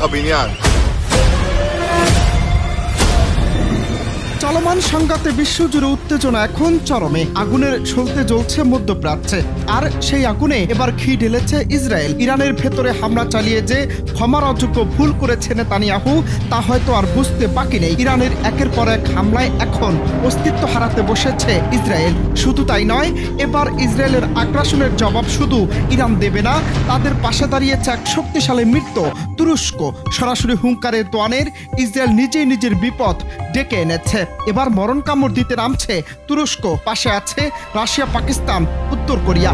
הבניין. চলমান সংঘাতে বিশ্বজুড়ে উত্তেজনা এখন চরমে। আগুনের সলতে জ্বলছে মধ্যপ্রাচ্যে, আর সেই আগুনে এবার ঘি ঢেলেছে ইসরায়েল। ইরানের ভেতরে হামলা চালিয়ে যে ক্ষমার অযোগ্য ভুল করেছে নেতানিয়াহু তা হয়তো আর বুঝতে বাকি নেই। ইরানের একের পর এক হামলায় এখন অস্তিত্ব হারাতে বসেছে ইসরায়েল। শুধু তাই নয়, এবার ইসরায়েলের আগ্রাসনের জবাব শুধু ইরান দেবে না, তাদের পাশে দাঁড়িয়েছে এক শক্তিশালী মিত্র তুরস্ক। সরাসরি হুঙ্কারে তোয়ানের ইসরায়েল নিজেই নিজের বিপদ ডেকে এনেছে। এবার মরণ কামড় দিতে নামছে তুরস্ক, পাশে আছে রাশিয়া, পাকিস্তান, উত্তর কোরিয়া।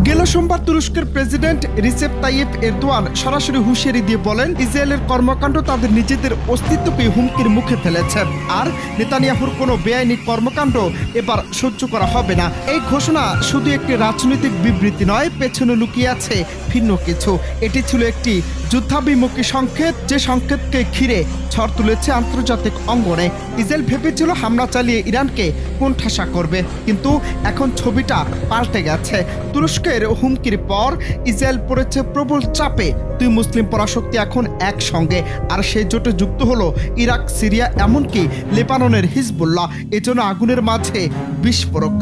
গেল সোমবার তুরস্কের প্রেসিডেন্ট রিসেপ তাইয়েপ এরদোয়ান সরাসরি হুঁশিয়ারি দিয়ে বলেন, ইসরায়েলের কর্মকাণ্ড তাদের নিজেদের অস্তিত্বকে হুমকির মুখে ফেলেছে, আর নেতানিয়াহুর কোনো বেআইনি কর্মকাণ্ড এবার সহ্য করা হবে না। এই ঘোষণা শুধু একটি রাজনৈতিক বিবৃতি নয়, পেছনে লুকিয়ে আছে ভিন্ন কিছু। এটি ছিল একটি যুদ্ধাভিমুখী সংকেত, যে সংকেতকে ঘিরে ঝড় তুলেছে আন্তর্জাতিক অঙ্গনে। ইসরায়েল ভেবেছিল হামলা চালিয়ে ইরানকে কোণঠাসা করবে, কিন্তু এখন ছবিটা পাল্টে গেছে। তুরস্কের হুমকির পর ইসরায়েল পড়েছে প্রবল চাপে। দুই মুসলিম পরাশক্তি এখন একসঙ্গে, আর সেই জোটে যুক্ত হলো ইরাক, সিরিয়া, এমনকি লেবাননের হিজবুল্লাহ। এজন্য আগুনের মাঝে বিস্ফোরক।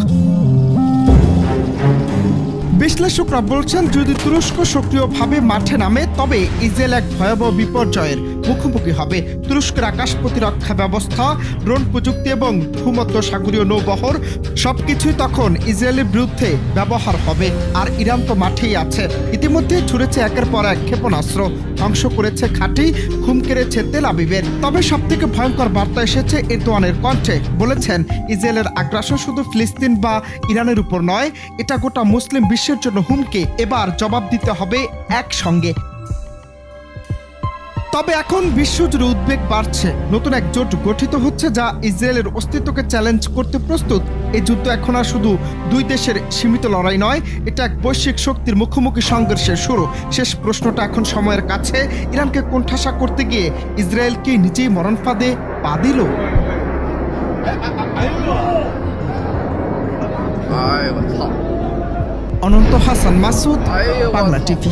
বিশ্লেষকরা বলছেন, যদি তুরস্ক সক্রিয়ভাবে মাঠে নামে তবে ইসরায়েল এক ভয়াবহ বিপর্যয়ের মুখোমুখি হবে। তুরস্কের আকাশ প্রতিরক্ষা ব্যবস্থা, ড্রোন প্রযুক্তি এবং ভূমধ্য সাগরীয় নৌবহর সবকিছুই তখন ইসরায়েলের বিরুদ্ধে ব্যবহার হবে। আর ইরান তো মাঠেই আছে, ইতিমধ্যে ছুড়েছে একের পর এক ক্ষেপণাস্ত্র, ধ্বংস করেছে ঘাঁটি, ঘুম কেড়েছে তেল আবিবের। তবে সবথেকে ভয়ঙ্কর বার্তা এসেছে এরদোয়ানের কণ্ঠে। বলেছেন, ইসরায়েলের আগ্রাসন শুধু ফিলিস্তিন বা ইরানের উপর নয়, এটা গোটা মুসলিম বিশ্বের জন্য হুমকি। এবার জবাব দিতে হবে একসঙ্গে। তবে এখন বিশ্বজুড়ে উদ্বেগ বাড়ছে। নতুন এক জোট গঠিত হচ্ছে যা ইসরায়েলের অস্তিত্বকে চ্যালেঞ্জ করতে প্রস্তুত। এই যুদ্ধ এখন আর শুধু দুই দেশের সীমিত লড়াই নয়, এটা এক বৈশ্বিক শক্তির মুখোমুখি সংঘর্ষের শুরু। শেষ প্রশ্নটা এখন সময়ের কাছে, ইরানকে কোণঠাসা করতে গিয়ে ইসরায়েল কি নিজেই মরণ ফাঁদে পা দিল? অনন্ত হাসান মাসুদ, বাংলা টিভি।